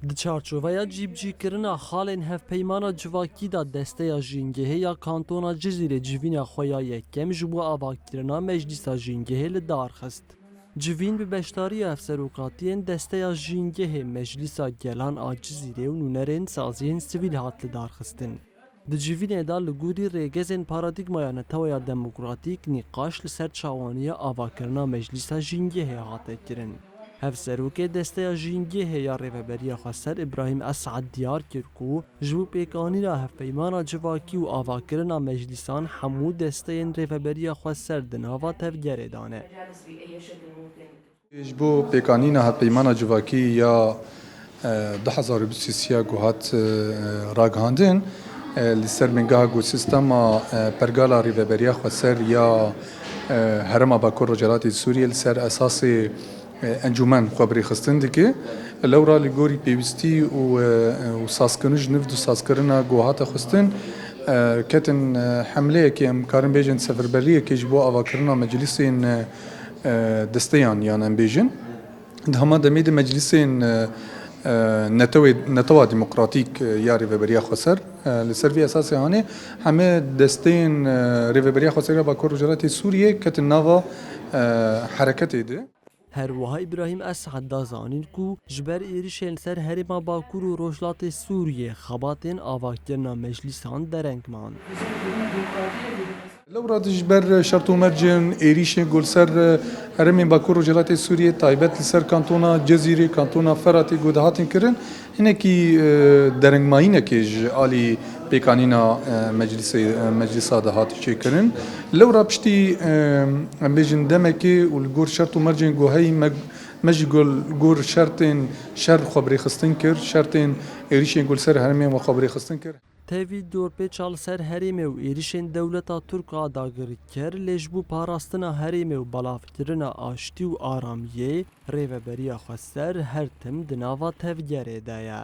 Di çarçoveya cîbcîkirina xalên hevpeymana civakî da desteya jîngehê ya kantona Cizîrê civîna xwe ya yekem ji bo avakirina meclîsa jîngehê li dar xist. Civîn bi beşdariya Hevserokatiyên desteya jîngehê Meclîsa Gelan a Cizîrê û nûnerên saziyên sivîl hat li dar xistin. Di civînê da li gorî rêgezên paradigmaya netewaya demokratîk nîqaş li ser çawaniya avakirina meclîsa jîngehê hate kirin. Hevserokê desteya jîngehê ya Rêveberiya Xweser İbrahîm Esad diyar kir ku ji bo pêkanîna hevpeymana civakî û avakirina meclîsan hemû desteyên Rêveberiya Xweser di nava tevgerê dane. ji bo pêkanîna hevpeymana civakî ya 2023 guhat ragihandin li ser mingeha gotîstema pergala Rêveberiya Xweser ya Herêma Bakur Rojhilatê Sûriyê li ser esasê encûmen xwe birêxistin dike. Lewra li gorî pêwîstî û sazkirin ji niv du sazkirina guhata xistin ketin hemleyekê em karin bêjin seferberiyekê ji bo avakirina meclîsên desteyan yan em bêjin. Di hema demê de meclîsên netewa demokratîk ya Rêveberiya Xweser li ser vî esasê hanê heme desteyên Rêveberiya Xweser ya Bakur Rojhilatê Sûriyê ketin nava hereketê de. Herwiha İbrahîm Esad da zanîn ku ji ber êrişên li ser Herêma Bakur û Rojhilatê Sûriyê xebatên avakirina meclîsan dereng man. Lewra ji ber şert û mercên êrişên gul ser Herêmên Bakur Rojhilatê Sûriyê taybet li ser kantona Cezîrê, kantona Feratê got hatin kirin hinekî derengmayînekê ji alî pêkanîna meclîsa de hat çêkirin. Lewra piştî em bêjin demekê û li gor şert û mercên guheyî me ji gor şertên şer xwe birêxistin kir, şertên êrişên gul ser Herêmên we xwe birêxistin kir. Tevî dorpêça li ser herêmê û êrişên dewleta Türk a dagirkir lê ji bo parastina herêmê û belavkirina aştî û aramiyê Rêveberiya Xweser her tim di nava tevgerê de ye.